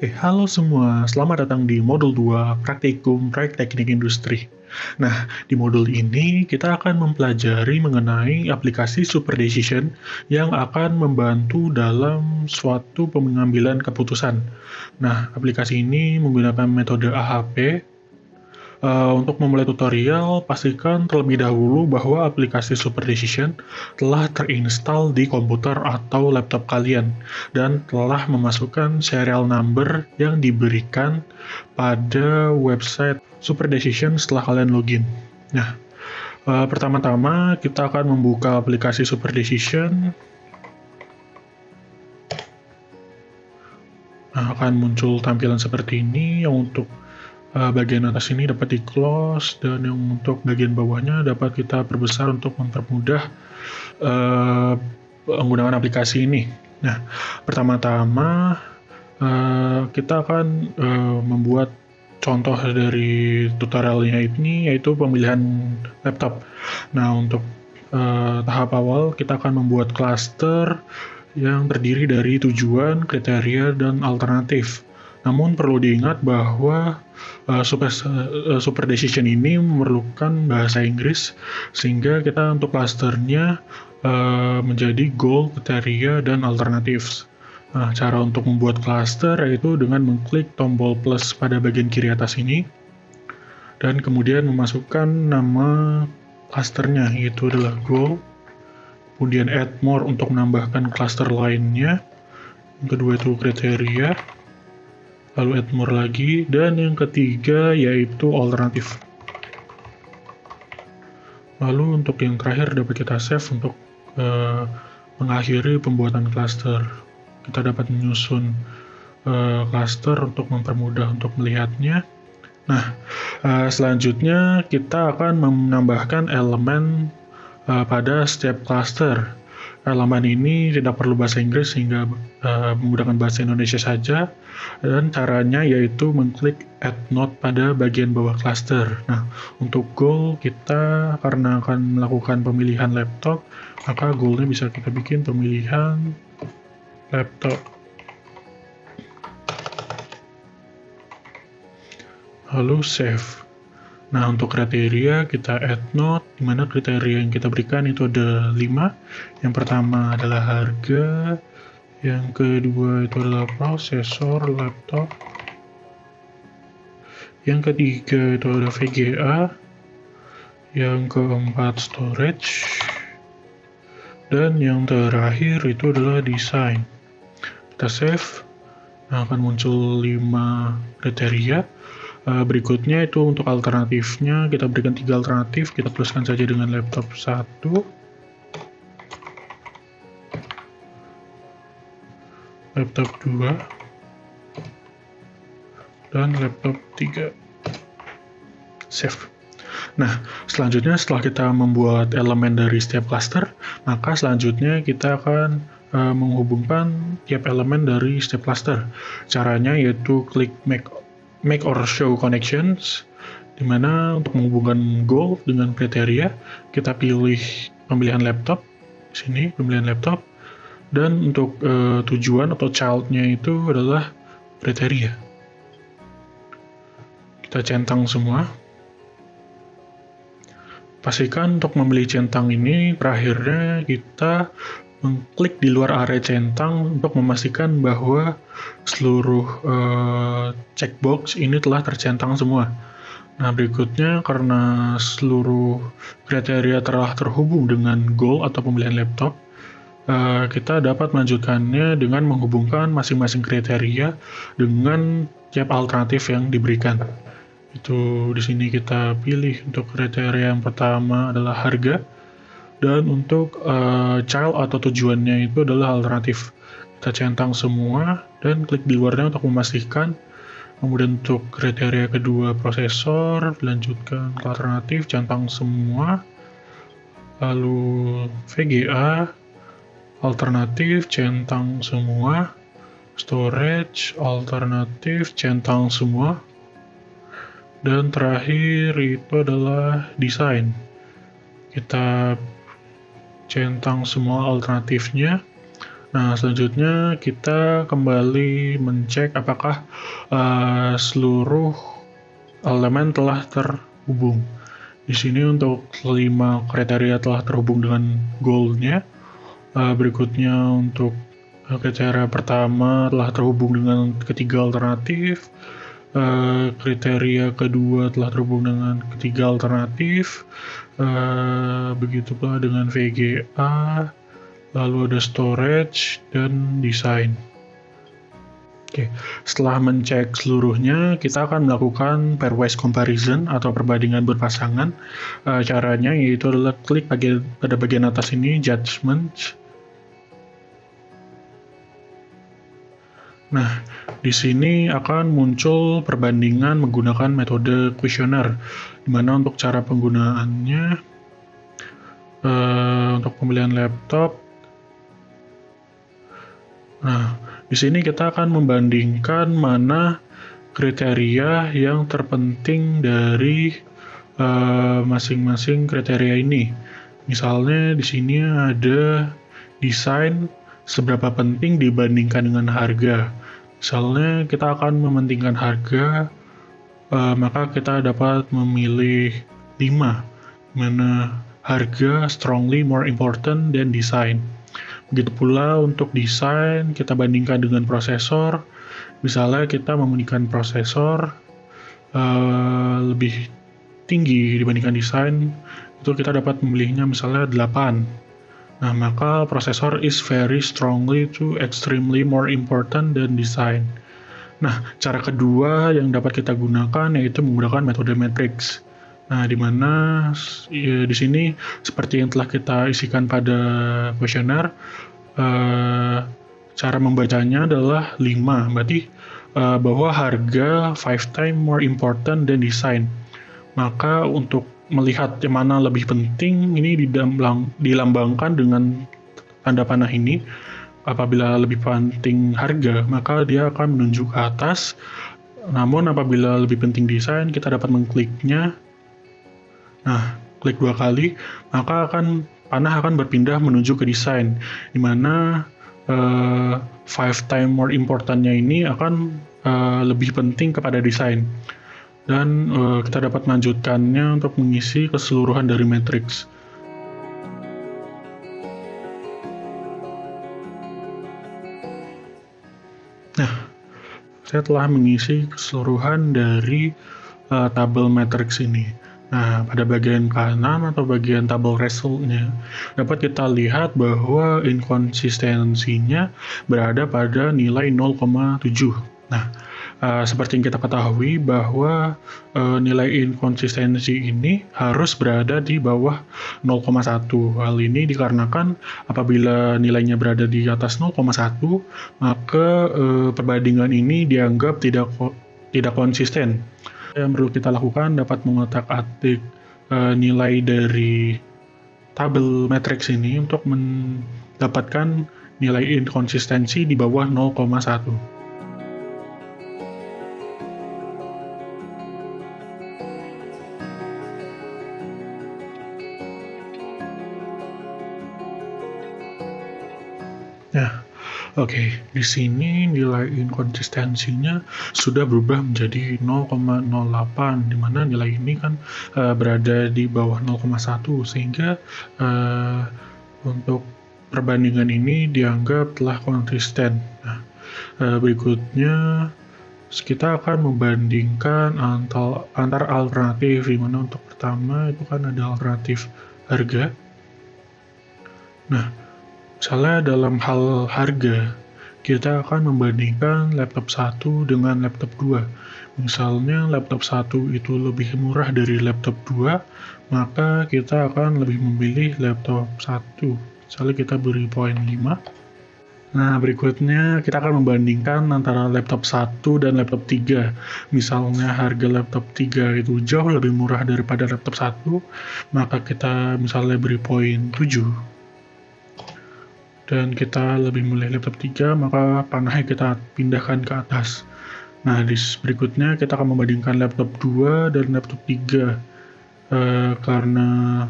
Halo semua, selamat datang di modul 2 Praktikum Proyek Teknik Industri. Nah, di modul ini kita akan mempelajari mengenai aplikasi Super Decision yang akan membantu dalam suatu pengambilan keputusan. Nah, aplikasi ini menggunakan metode AHP. Untuk memulai tutorial, pastikan terlebih dahulu bahwa aplikasi Super Decision telah terinstall di komputer atau laptop kalian dan telah memasukkan serial number yang diberikan pada website Super Decision setelah kalian login. Nah, pertama-tama kita akan membuka aplikasi Super Decision. Nah, akan muncul tampilan seperti ini yang untuk bagian atas ini dapat di-close, dan yang untuk bagian bawahnya dapat kita perbesar untuk mempermudah penggunaan aplikasi ini. Nah, pertama-tama kita akan membuat contoh dari tutorialnya ini, yaitu pemilihan laptop. Nah, untuk tahap awal kita akan membuat cluster yang terdiri dari tujuan, kriteria, dan alternatif. Namun perlu diingat bahwa Super Decision ini memerlukan bahasa Inggris, sehingga kita untuk klasternya menjadi goal, kriteria, dan alternatif. Nah, cara untuk membuat cluster yaitu dengan mengklik tombol plus pada bagian kiri atas ini, dan kemudian memasukkan nama clusternya, yaitu adalah goal, kemudian add more untuk menambahkan cluster lainnya, yang kedua itu kriteria, lalu add more lagi, dan yang ketiga yaitu alternatif. Lalu untuk yang terakhir dapat kita save untuk mengakhiri pembuatan cluster. Kita dapat menyusun cluster untuk mempermudah untuk melihatnya. Nah, selanjutnya kita akan menambahkan elemen pada setiap cluster. Elemen ini tidak perlu bahasa Inggris, sehingga menggunakan bahasa Indonesia saja, dan caranya yaitu mengklik add node pada bagian bawah cluster. Nah, untuk goal kita karena akan melakukan pemilihan laptop, maka goalnya bisa kita bikin pemilihan laptop. Lalu save. Nah, untuk kriteria kita add node, di mana kriteria yang kita berikan itu ada 5. Yang pertama adalah harga, yang kedua itu adalah prosesor laptop, yang ketiga itu ada VGA, yang keempat storage, dan yang terakhir itu adalah desain. Kita save. Nah, akan muncul 5 kriteria. Berikutnya itu untuk alternatifnya, kita berikan 3 alternatif, kita tuliskan saja dengan laptop 1, laptop 2, dan laptop 3. Save. Nah, selanjutnya setelah kita membuat elemen dari setiap cluster, maka selanjutnya kita akan menghubungkan tiap elemen dari setiap cluster. Caranya yaitu klik make or show connections, di mana untuk menghubungkan goal dengan kriteria, kita pilih pemilihan laptop, sini pemilihan laptop, dan untuk tujuan atau child-nya itu adalah kriteria. Kita centang semua. Pastikan untuk memilih centang ini, terakhirnya kita mengklik di luar area centang untuk memastikan bahwa seluruh checkbox ini telah tercentang semua. Nah, berikutnya karena seluruh kriteria telah terhubung dengan goal atau pemilihan laptop, kita dapat melanjutkannya dengan menghubungkan masing-masing kriteria dengan tiap alternatif yang diberikan. Itu di sini kita pilih untuk kriteria yang pertama adalah harga, dan untuk child atau tujuannya itu adalah alternatif. Kita centang semua dan klik di luarnya untuk memastikan. Kemudian untuk kriteria kedua prosesor, lanjutkan ke alternatif, centang semua. Lalu VGA, alternatif, centang semua. Storage, alternatif, centang semua. Dan terakhir itu adalah desain. Kita centang semua alternatifnya, Nah, selanjutnya kita kembali mencek apakah seluruh elemen telah terhubung. Di sini untuk 5 kriteria telah terhubung dengan goal-nya. Berikutnya untuk kriteria pertama telah terhubung dengan ketiga alternatif. Kriteria kedua telah terhubung dengan ketiga alternatif. Begitu pula dengan VGA, lalu ada storage dan desain. Oke, setelah mencek seluruhnya, kita akan melakukan pairwise comparison atau perbandingan berpasangan. Caranya yaitu adalah klik pada bagian atas ini, judgment. Nah, di sini akan muncul perbandingan menggunakan metode kuesioner, di mana untuk cara penggunaannya, untuk pembelian laptop. Nah, di sini kita akan membandingkan mana kriteria yang terpenting dari masing-masing kriteria ini. Misalnya di sini ada desain seberapa penting dibandingkan dengan harga. Misalnya kita akan mementingkan harga, maka kita dapat memilih 5, mana harga strongly more important than design. Begitu pula untuk desain, kita bandingkan dengan prosesor. Misalnya kita mementingkan prosesor lebih tinggi dibandingkan desain, itu kita dapat memilihnya misalnya 8. Nah, maka prosesor is very strongly to extremely more important than design. Nah, cara kedua yang dapat kita gunakan yaitu menggunakan metode matrix. Nah, di mana di sini seperti yang telah kita isikan pada kuesioner, cara membacanya adalah 5, berarti bahwa harga 5 times more important than design. Maka untuk melihat yang mana lebih penting, ini dilambangkan dengan tanda panah ini. Apabila lebih penting harga, maka dia akan menunjuk ke atas. Namun apabila lebih penting desain, kita dapat mengkliknya. Nah, klik 2 kali, maka panah akan berpindah menuju ke desain, di mana 5 times more importantnya ini akan lebih penting kepada desain. Dan kita dapat melanjutkannya untuk mengisi keseluruhan dari matriks. Nah, saya telah mengisi keseluruhan dari tabel matriks ini. Nah, pada bagian kanan atau bagian tabel resultnya, dapat kita lihat bahwa inkonsistensinya berada pada nilai 0,7. Nah, seperti yang kita ketahui bahwa nilai inkonsistensi ini harus berada di bawah 0,1. Hal ini dikarenakan apabila nilainya berada di atas 0,1, maka perbandingan ini dianggap tidak konsisten. Yang perlu kita lakukan dapat mengotak-atik nilai dari tabel matriks ini untuk mendapatkan nilai inkonsistensi di bawah 0,1. Nah, oke, di sini nilai inkonsistensinya sudah berubah menjadi 0,08, di mana nilai ini kan berada di bawah 0,1, sehingga untuk perbandingan ini dianggap telah konsisten. Nah, berikutnya kita akan membandingkan antar alternatif, di mana untuk pertama itu kan ada alternatif harga. Nah, misalnya dalam hal harga, kita akan membandingkan laptop 1 dengan laptop 2. Misalnya laptop 1 itu lebih murah dari laptop 2, maka kita akan lebih memilih laptop 1. Misalnya kita beri poin 5. Nah, berikutnya kita akan membandingkan antara laptop 1 dan laptop 3. Misalnya harga laptop 3 itu jauh lebih murah daripada laptop 1, maka kita misalnya beri poin 7. Dan kita lebih memilih laptop 3, maka panahnya kita pindahkan ke atas. Nah, berikutnya kita akan membandingkan laptop 2 dan laptop 3. Karena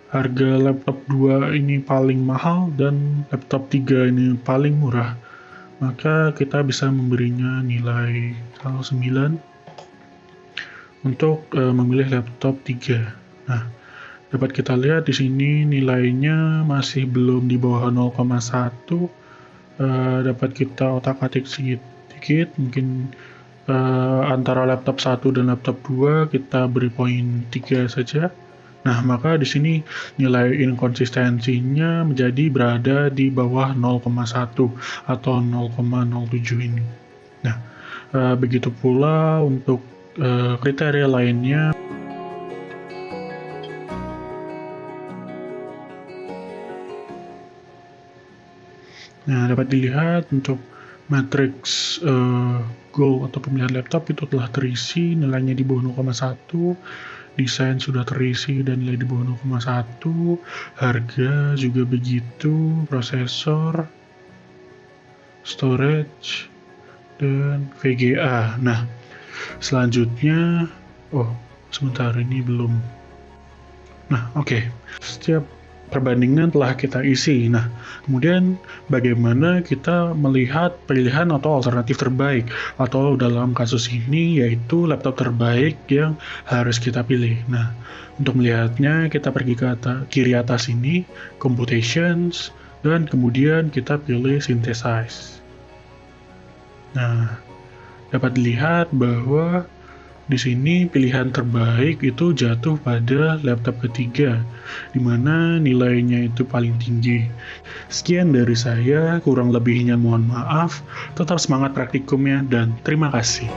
harga laptop 2 ini paling mahal dan laptop 3 ini paling murah, maka kita bisa memberinya nilai 9 untuk memilih laptop 3. Nah, dapat kita lihat di sini nilainya masih belum di bawah 0,1. Dapat kita otak-atik sedikit, mungkin antara laptop 1 dan laptop 2 kita beri poin 3 saja. Nah, maka di sini nilai inkonsistensinya menjadi berada di bawah 0,1 atau 0,07 ini. Nah, begitu pula untuk kriteria lainnya. Nah, dapat dilihat untuk matriks goal atau pemilihan laptop itu telah terisi, nilainya di bawah 0,1, desain sudah terisi dan nilai di bawah 0,1, harga juga begitu, prosesor, storage, dan VGA. Nah, selanjutnya, sebentar, ini belum. Nah, oke. Setiap perbandingan telah kita isi. Nah, kemudian bagaimana kita melihat pilihan atau alternatif terbaik, atau dalam kasus ini yaitu laptop terbaik yang harus kita pilih. Nah, untuk melihatnya kita pergi ke kiri atas ini, computations, dan kemudian kita pilih synthesize. Nah, dapat dilihat bahwa di sini pilihan terbaik itu jatuh pada laptop ketiga, di mana nilainya itu paling tinggi. Sekian dari saya, kurang lebihnya mohon maaf. Tetap semangat praktikumnya dan terima kasih.